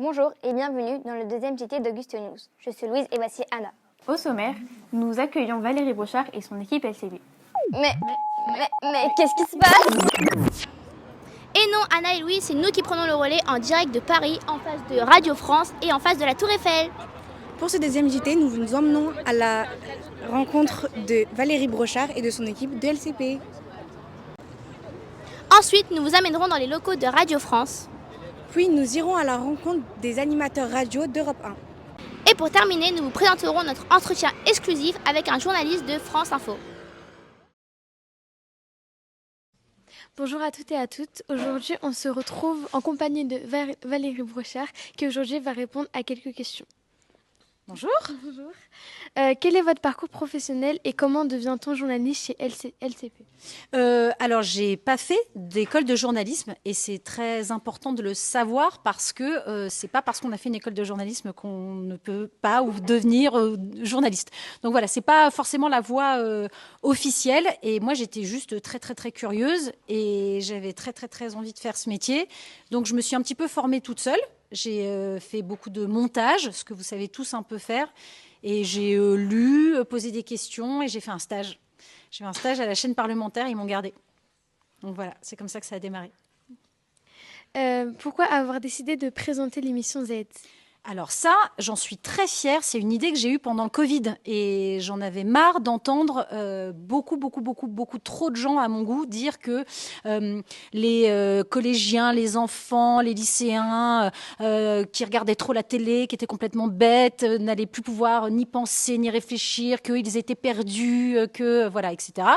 Bonjour et bienvenue dans le deuxième JT d'Auguste News. Je suis Louise et voici Anna. Au sommaire, nous accueillons Valérie Brochard et son équipe LCB. Mais qu'est-ce qui se passe? Et non, Anna et Louise, c'est nous qui prenons le relais en direct de Paris, en face de Radio France et en face de la Tour Eiffel. Pour ce deuxième JT, nous vous emmenons à la rencontre de Valérie Brochard et de son équipe de LCP. Ensuite, nous vous amènerons dans les locaux de Radio France. Puis nous irons à la rencontre des animateurs radio d'Europe 1. Et pour terminer, nous vous présenterons notre entretien exclusif avec un journaliste de France Info. Bonjour à toutes et à toutes. Aujourd'hui, on se retrouve en compagnie de Valérie Brochard qui aujourd'hui va répondre à quelques questions. Bonjour. Bonjour. Quel est votre parcours professionnel et comment devient-on journaliste chez LCP? Alors, j'ai pas fait d'école de journalisme et c'est très important de le savoir parce que c'est pas parce qu'on a fait une école de journalisme qu'on ne peut pas ou devenir journaliste. Donc voilà, c'est pas forcément la voie officielle. Et moi, j'étais juste très très très curieuse et j'avais très très très envie de faire ce métier. Donc je me suis un petit peu formée toute seule. J'ai fait beaucoup de montage, ce que vous savez tous un peu faire. Et j'ai lu, posé des questions et j'ai fait un stage. J'ai fait un stage à la chaîne parlementaire, ils m'ont gardée. Donc voilà, c'est comme ça que ça a démarré. Pourquoi avoir décidé de présenter l'émission Z? Alors ça, j'en suis très fière. C'est une idée que j'ai eue pendant le Covid. Et j'en avais marre d'entendre beaucoup trop de gens à mon goût dire que les collégiens, les enfants, les lycéens qui regardaient trop la télé, qui étaient complètement bêtes, n'allaient plus pouvoir ni penser, ni réfléchir, qu'ils étaient perdus, voilà, etc.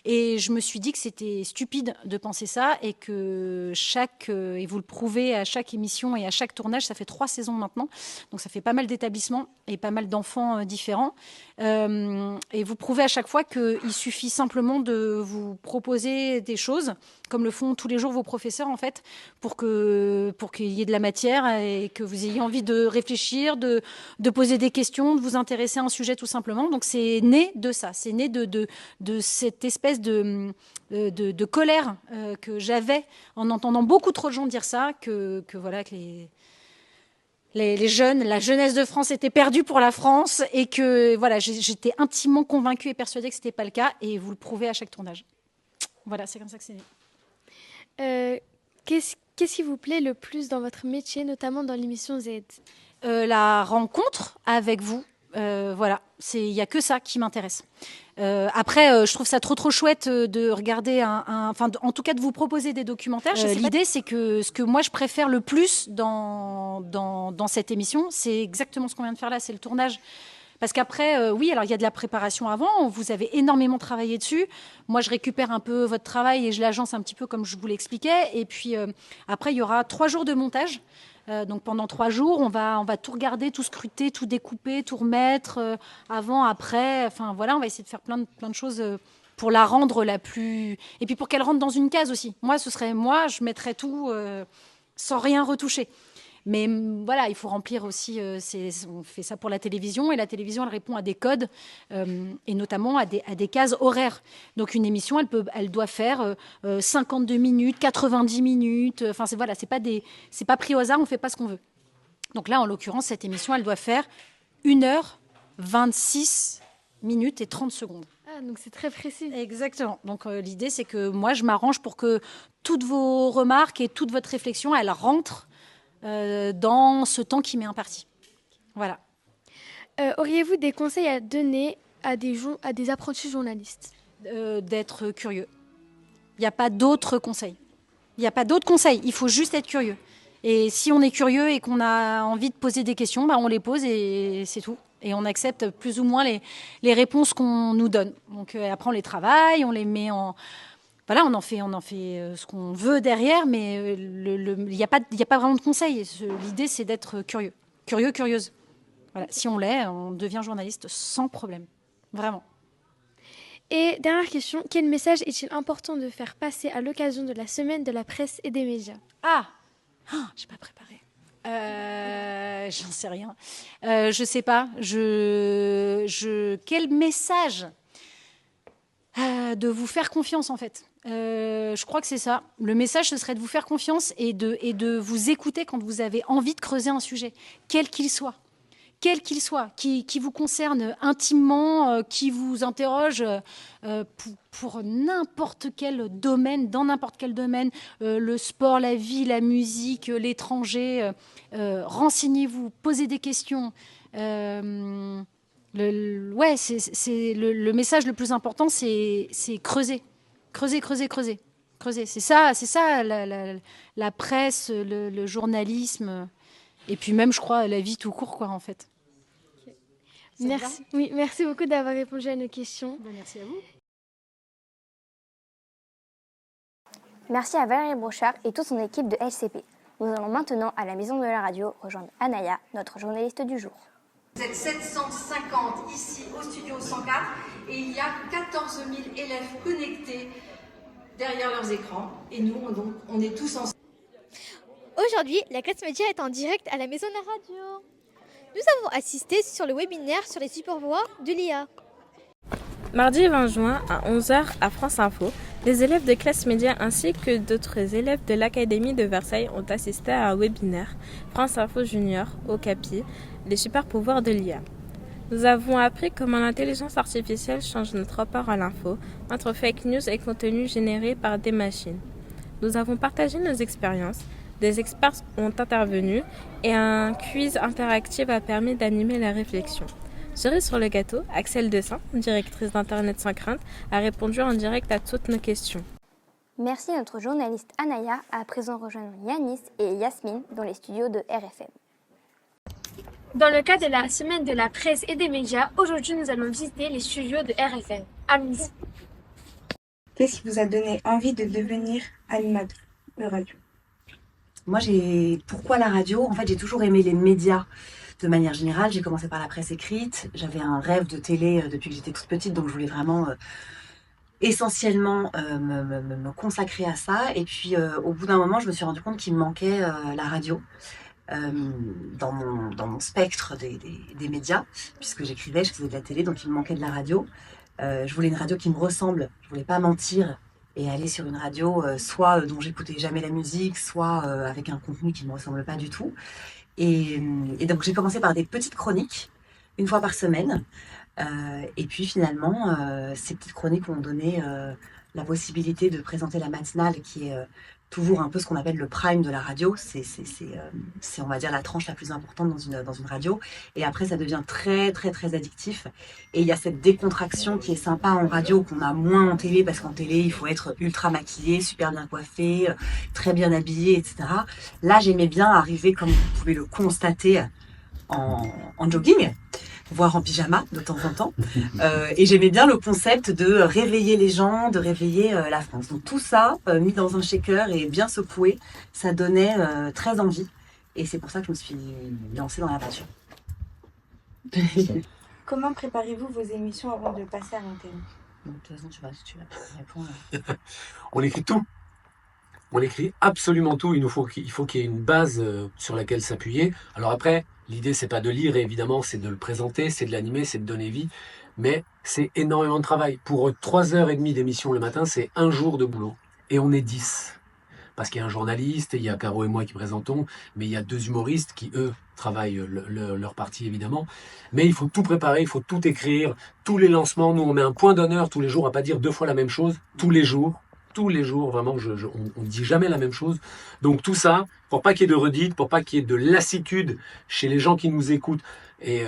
Et je me suis dit que c'était stupide de penser ça et que et vous le prouvez à chaque émission et à chaque tournage, ça fait 3 saisons maintenant. Donc ça fait pas mal d'établissements et pas mal d'enfants différents. Et vous prouvez à chaque fois qu'il suffit simplement de vous proposer des choses, comme le font tous les jours vos professeurs en fait, pour qu'il y ait de la matière et que vous ayez envie de réfléchir, de poser des questions, de vous intéresser à un sujet tout simplement. Donc c'est né de ça, c'est né de cette espèce de colère que j'avais en entendant beaucoup trop de gens dire ça, que les jeunes, la jeunesse de France était perdue pour la France et que voilà, j'étais intimement convaincue et persuadée que ce n'était pas le cas et vous le prouvez à chaque tournage. Voilà, c'est comme ça que c'est né. Qu'est-ce qui vous plaît le plus dans votre métier, notamment dans l'émission Z? La rencontre avec vous. Voilà, il n'y a que ça qui m'intéresse. Après, je trouve ça trop chouette de regarder en tout cas de vous proposer des documentaires. L'idée, c'est que ce que moi je préfère le plus dans cette émission, c'est exactement ce qu'on vient de faire là, c'est le tournage. Parce qu'après, oui, alors il y a de la préparation avant, vous avez énormément travaillé dessus. Moi, je récupère un peu votre travail et je l'agence un petit peu comme je vous l'expliquais. Et puis après, il y aura 3 jours de montage. Donc pendant 3 jours, on va tout regarder, tout scruter, tout découper, tout remettre avant, après. Enfin voilà, on va essayer de faire plein de choses pour la rendre la plus... Et puis pour qu'elle rentre dans une case aussi. Moi, je mettrais tout sans rien retoucher. Mais voilà, il faut remplir aussi, on fait ça pour la télévision, et la télévision, elle répond à des codes, et notamment à des cases horaires. Donc une émission, elle doit faire 52 minutes, 90 minutes, enfin c'est pas pris au hasard, on fait pas ce qu'on veut. Donc là, en l'occurrence, cette émission, elle doit faire 1h26 minutes et 30 secondes. Ah, donc c'est très précis. Exactement. Donc l'idée, c'est que moi, je m'arrange pour que toutes vos remarques et toute votre réflexion, elle rentre dans ce temps qui m'est imparti. Voilà. Auriez-vous des conseils à donner à des apprentis journalistes? D'être curieux. Il n'y a pas d'autres conseils. Il n'y a pas d'autres conseils. Il faut juste être curieux. Et si on est curieux et qu'on a envie de poser des questions, on les pose et c'est tout. Et on accepte plus ou moins les réponses qu'on nous donne. Donc après, on les travaille, on les met en... Voilà, on en fait ce qu'on veut derrière, mais il n'y a pas vraiment de conseil. L'idée, c'est d'être curieux. Curieux, curieuse. Voilà. Si on l'est, on devient journaliste sans problème. Vraiment. Et dernière question, quel message est-il important de faire passer à l'occasion de la semaine de la presse et des médias? J'ai pas préparé. J'en sais rien. Je sais pas. Quel message? De vous faire confiance en fait Je crois que c'est ça. Le message, ce serait de vous faire confiance et de vous écouter quand vous avez envie de creuser un sujet, quel qu'il soit. Quel qu'il soit, qui vous concerne intimement, qui vous interroge pour n'importe quel domaine, dans n'importe quel domaine, le sport, la vie, la musique, l'étranger. Renseignez-vous, posez des questions. Le message le plus important, c'est creuser. Creuser. C'est ça la presse, le journalisme. Et puis même, je crois, la vie tout court, quoi, en fait. Merci. Oui, merci beaucoup d'avoir répondu à nos questions. Merci à vous. Merci à Valérie Brochard et toute son équipe de LCP. Nous allons maintenant à la maison de la radio rejoindre Anaya, notre journaliste du jour. Vous êtes 750 ici au studio 104 et il y a 14 000 élèves connectés derrière leurs écrans. Et nous, on est tous ensemble. Aujourd'hui, la classe média est en direct à la maison de la radio. Nous avons assisté sur le webinaire sur les superpouvoirs de l'IA. Mardi 20 juin à 11h à France Info, les élèves de classe média ainsi que d'autres élèves de l'Académie de Versailles ont assisté à un webinaire France Info Junior au CAPI, les superpouvoirs de l'IA. Nous avons appris comment l'intelligence artificielle change notre rapport à l'info, entre fake news et contenu généré par des machines. Nous avons partagé nos expériences. Des experts ont intervenu et un quiz interactif a permis d'animer la réflexion. Cerise sur le gâteau, Axel Dessin, directrice d'Internet sans crainte, a répondu en direct à toutes nos questions. Merci à notre journaliste Anaya. À présent, rejoignons Yanis et Yasmine dans les studios de RFM. Dans le cadre de la semaine de la presse et des médias, aujourd'hui nous allons visiter les studios de RFM. Amis. Qu'est-ce qui vous a donné envie de devenir animateur de radio? Moi, pourquoi la radio? En fait, j'ai toujours aimé les médias de manière générale. J'ai commencé par la presse écrite. J'avais un rêve de télé depuis que j'étais toute petite, donc je voulais vraiment essentiellement me consacrer à ça. Et puis, au bout d'un moment, je me suis rendu compte qu'il me manquait la radio dans mon spectre des médias, puisque j'écrivais, je faisais de la télé, donc il me manquait de la radio. Je voulais une radio qui me ressemble. Je voulais pas mentir et aller sur une radio soit dont j'écoutais jamais la musique, soit avec un contenu qui ne me ressemble pas du tout. Et donc j'ai commencé par des petites chroniques, une fois par semaine. Et puis finalement, ces petites chroniques m'ont donné la possibilité de présenter la matinale, qui est toujours un peu ce qu'on appelle le prime de la radio. C'est on va dire, la tranche la plus importante dans une radio. Et après, ça devient très, très, très addictif. Et il y a cette décontraction qui est sympa en radio, qu'on a moins en télé, parce qu'en télé, il faut être ultra maquillé, super bien coiffé, très bien habillé, etc. Là, j'aimais bien arriver, comme vous pouvez le constater, en jogging, voire en pyjama de temps en temps. Et j'aimais bien le concept de réveiller les gens, de réveiller la France. Donc tout ça, mis dans un shaker et bien secoué, ça donnait très envie. Et c'est pour ça que je me suis lancée dans la passion. Comment préparez-vous vos émissions avant de passer à l'antenne? Donc, de toute façon, tu vas répondre. On écrit tout. On écrit absolument tout. Il faut qu'il y ait une base sur laquelle s'appuyer. Alors après, l'idée, c'est pas de lire, évidemment, c'est de le présenter, c'est de l'animer, c'est de donner vie. Mais c'est énormément de travail. Pour 3h30 d'émission le matin, c'est un jour de boulot. Et on est 10. Parce qu'il y a un journaliste, il y a Caro et moi qui présentons, mais il y a 2 humoristes qui, eux, travaillent leur partie, évidemment. Mais il faut tout préparer, il faut tout écrire, tous les lancements. Nous, on met un point d'honneur tous les jours à pas dire 2 fois la même chose, tous les jours, vraiment, on ne dit jamais la même chose. Donc tout ça, pour pas qu'il y ait de redites, pour pas qu'il y ait de lassitude chez les gens qui nous écoutent, et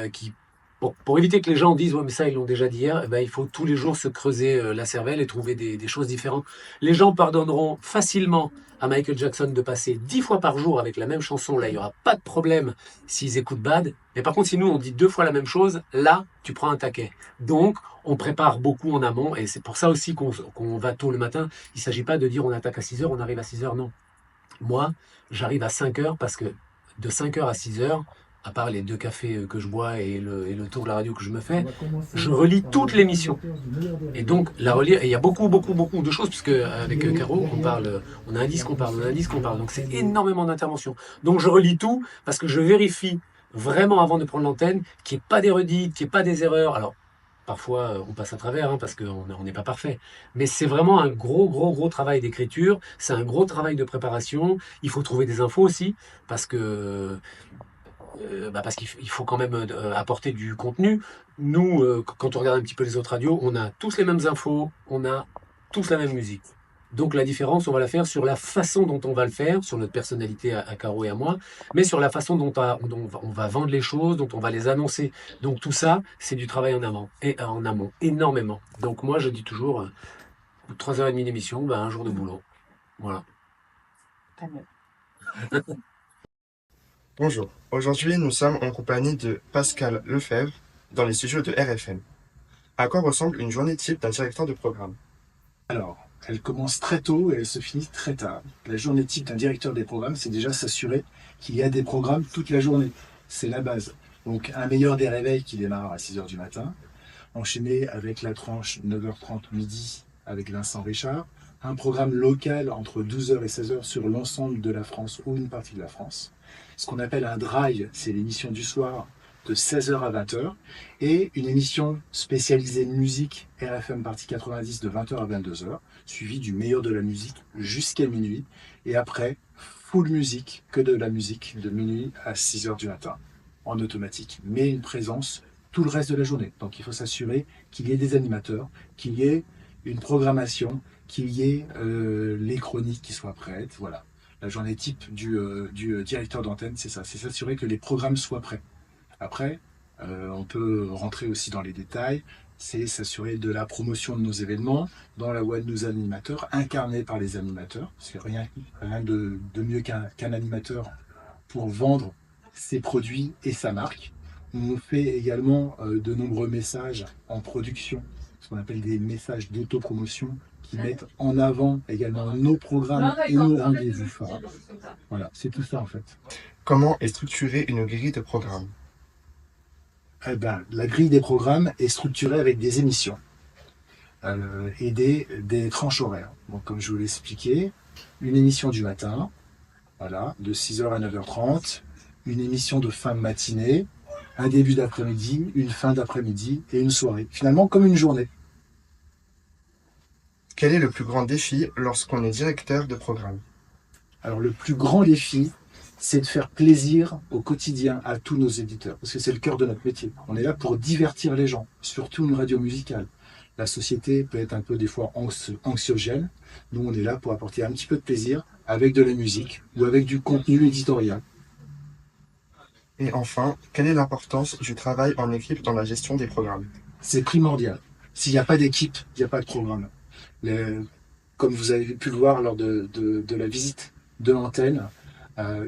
pour éviter que les gens disent « ouais, mais ça, ils l'ont déjà dit hier », il faut tous les jours se creuser la cervelle et trouver des choses différentes. Les gens pardonneront facilement à Michael Jackson de passer 10 fois par jour avec la même chanson. Là, il n'y aura pas de problème s'ils écoutent Bad. Mais par contre, si nous, on dit 2 fois la même chose, là, tu prends un taquet. Donc, on prépare beaucoup en amont. Et c'est pour ça aussi qu'on va tôt le matin. Il ne s'agit pas de dire on attaque à 6h, on arrive à 6h. Non. Moi, j'arrive à 5h parce que de 5h à 6h, à part les 2 cafés que je bois et le tour de la radio que je me fais, je relis toute l'émission. Et donc, la relire, et il y a beaucoup de choses, puisque avec Caro, on a un disque, on parle. Donc, c'est énormément d'interventions. Donc, je relis tout, parce que je vérifie vraiment avant de prendre l'antenne, qu'il n'y ait pas des redites, qu'il n'y ait pas des erreurs. Alors, Parfois, on passe à travers, hein, parce qu'on n'est pas parfait. Mais c'est vraiment un gros travail d'écriture. C'est un gros travail de préparation. Il faut trouver des infos aussi, parce qu'il faut quand même apporter du contenu. Nous, quand on regarde un petit peu les autres radios, on a tous les mêmes infos, on a tous la même musique. Donc la différence, on va la faire sur la façon dont on va le faire, sur notre personnalité à Caro et à moi, mais sur la façon dont on va vendre les choses, dont on va les annoncer. Donc tout ça, c'est du travail en amont, énormément. Donc moi, je dis toujours, 3h30 d'émission, un jour de boulot. Voilà. Bonjour, aujourd'hui nous sommes en compagnie de Pascal Lefebvre dans les studios de RFM. À quoi ressemble une journée type d'un directeur de programme? Alors, elle commence très tôt et elle se finit très tard. La journée type d'un directeur des programmes, c'est déjà s'assurer qu'il y a des programmes toute la journée. C'est la base. Donc un meilleur des réveils qui démarre à 6h du matin, enchaîné avec la tranche 9h30 midi avec Vincent Richard, un programme local entre 12h et 16h sur l'ensemble de la France ou une partie de la France. Ce qu'on appelle un drive, c'est l'émission du soir de 16h à 20h, et une émission spécialisée musique RFM partie 90 de 20h à 22h, suivie du meilleur de la musique jusqu'à minuit, et après, full musique, que de la musique de minuit à 6h du matin, en automatique, mais une présence tout le reste de la journée. Donc il faut s'assurer qu'il y ait des animateurs, qu'il y ait une programmation, qu'il y ait les chroniques qui soient prêtes, voilà. La journée type du directeur d'antenne, c'est ça, c'est s'assurer que les programmes soient prêts. Après, on peut rentrer aussi dans les détails, c'est s'assurer de la promotion de nos événements, dans la voix de nos animateurs, incarnés par les animateurs. C'est rien de mieux qu'un animateur pour vendre ses produits et sa marque. On fait également de nombreux messages en production, ce qu'on appelle des messages d'autopromotion, qui mettent en avant également nos programmes et nos rendez-vous phares. Voilà, c'est tout ça en fait. Comment est structurée une grille de programme? La grille des programmes est structurée avec des émissions et des tranches horaires. Donc, comme je vous l'ai expliqué, une émission du matin, voilà, de 6h à 9h30, une émission de fin de matinée, un début d'après-midi, une fin d'après-midi et une soirée. Finalement, comme une journée. Quel est le plus grand défi lorsqu'on est directeur de programme? Alors, le plus grand défi, c'est de faire plaisir au quotidien à tous nos éditeurs, parce que c'est le cœur de notre métier. On est là pour divertir les gens, surtout une radio musicale. La société peut être un peu des fois anxiogène. Nous, on est là pour apporter un petit peu de plaisir avec de la musique ou avec du contenu éditorial. Et enfin, quelle est l'importance du travail en équipe dans la gestion des programmes? C'est primordial. S'il n'y a pas d'équipe, il n'y a pas de programme. Comme vous avez pu le voir lors de la visite de l'antenne,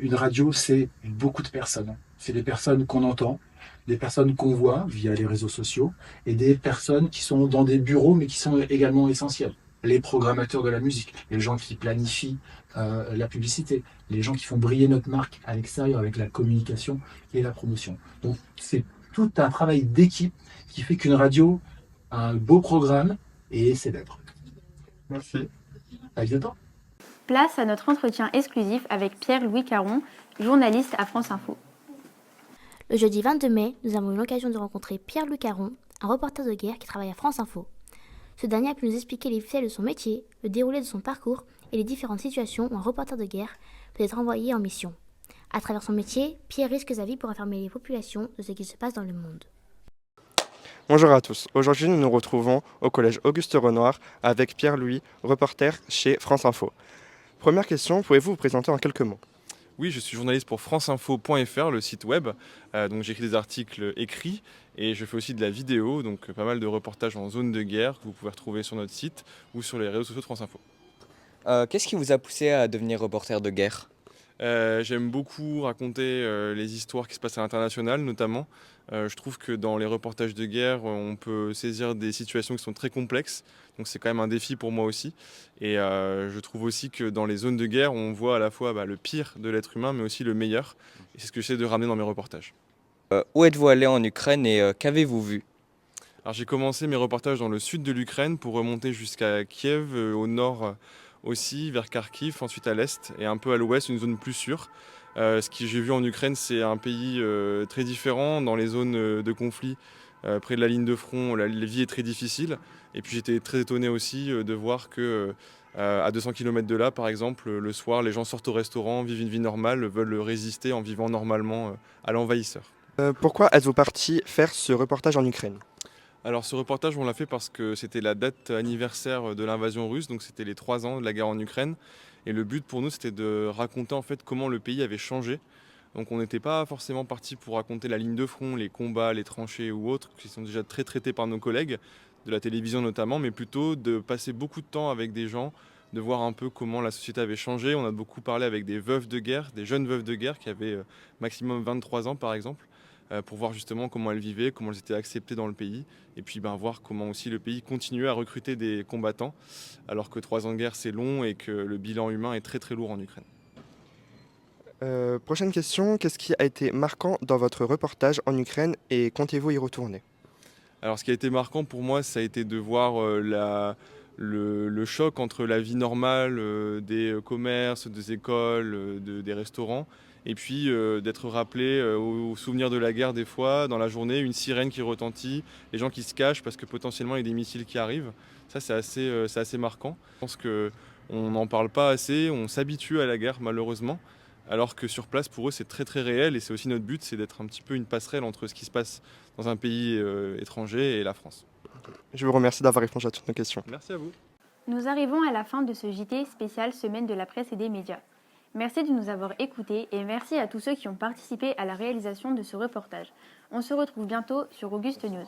une radio, c'est beaucoup de personnes. C'est des personnes qu'on entend, des personnes qu'on voit via les réseaux sociaux, et des personnes qui sont dans des bureaux, mais qui sont également essentielles. Les programmateurs de la musique, les gens qui planifient la publicité, les gens qui font briller notre marque à l'extérieur avec la communication et la promotion. Donc c'est tout un travail d'équipe qui fait qu'une radio a un beau programme et est célèbre. Merci. À bientôt. Place à notre entretien exclusif avec Pierre-Louis Caron, journaliste à France Info. Le jeudi 22 mai, nous avons eu l'occasion de rencontrer Pierre-Louis Caron, un reporter de guerre qui travaille à France Info. Ce dernier a pu nous expliquer les faits de son métier, le déroulé de son parcours et les différentes situations où un reporter de guerre peut être envoyé en mission. À travers son métier, Pierre risque sa vie pour informer les populations de ce qui se passe dans le monde. Bonjour à tous. Aujourd'hui, nous nous retrouvons au collège Auguste Renoir avec Pierre-Louis, reporter chez France Info. Première question, pouvez-vous vous présenter en quelques mots? Oui, je suis journaliste pour franceinfo.fr, le site web. Donc j'écris des articles écrits et je fais aussi de la vidéo, donc pas mal de reportages en zone de guerre que vous pouvez retrouver sur notre site ou sur les réseaux sociaux de France Info. Qu'est-ce qui vous a poussé à devenir reporter de guerre? J'aime beaucoup raconter les histoires qui se passent à l'international notamment. Je trouve que dans les reportages de guerre, on peut saisir des situations qui sont très complexes. Donc c'est quand même un défi pour moi aussi. Et je trouve aussi que dans les zones de guerre, on voit à la fois le pire de l'être humain, mais aussi le meilleur. Et c'est ce que j'essaie de ramener dans mes reportages. Où êtes-vous allé en Ukraine et qu'avez-vous vu? Alors j'ai commencé mes reportages dans le sud de l'Ukraine pour remonter jusqu'à Kiev, au nord aussi, vers Kharkiv, ensuite à l'est et un peu à l'ouest, une zone plus sûre. Ce que j'ai vu en Ukraine, c'est un pays très différent. Dans les zones de conflit, près de la ligne de front, la vie est très difficile. Et puis j'étais très étonné aussi de voir que à 200 km de là, par exemple, le soir, les gens sortent au restaurant, vivent une vie normale, veulent résister en vivant normalement à l'envahisseur. Pourquoi êtes-vous parti faire ce reportage en Ukraine? Alors ce reportage, on l'a fait parce que c'était la date anniversaire de l'invasion russe, donc c'était les 3 ans de la guerre en Ukraine. Et le but pour nous, c'était de raconter en fait comment le pays avait changé. Donc on n'était pas forcément parti pour raconter la ligne de front, les combats, les tranchées ou autres, qui sont déjà très traités par nos collègues, de la télévision notamment, mais plutôt de passer beaucoup de temps avec des gens, de voir un peu comment la société avait changé. On a beaucoup parlé avec des veuves de guerre, des jeunes veuves de guerre qui avaient maximum 23 ans par exemple, pour voir justement comment elles vivaient, comment elles étaient acceptées dans le pays, et puis voir comment aussi le pays continuait à recruter des combattants, alors que 3 ans de guerre c'est long et que le bilan humain est très très lourd en Ukraine. Prochaine question, qu'est-ce qui a été marquant dans votre reportage en Ukraine et comptez-vous y retourner? Alors ce qui a été marquant pour moi, ça a été de voir le choc entre la vie normale des commerces, des écoles, des restaurants, et puis d'être rappelé aux souvenirs de la guerre des fois, dans la journée, une sirène qui retentit, les gens qui se cachent parce que potentiellement il y a des missiles qui arrivent. Ça c'est assez marquant. Je pense qu'on n'en parle pas assez, on s'habitue à la guerre malheureusement, alors que sur place pour eux c'est très très réel, et c'est aussi notre but, c'est d'être un petit peu une passerelle entre ce qui se passe dans un pays étranger et la France. Je vous remercie d'avoir répondu à toutes nos questions. Merci à vous. Nous arrivons à la fin de ce JT spécial Semaine de la presse et des médias. Merci de nous avoir écoutés et merci à tous ceux qui ont participé à la réalisation de ce reportage. On se retrouve bientôt sur Auguste News.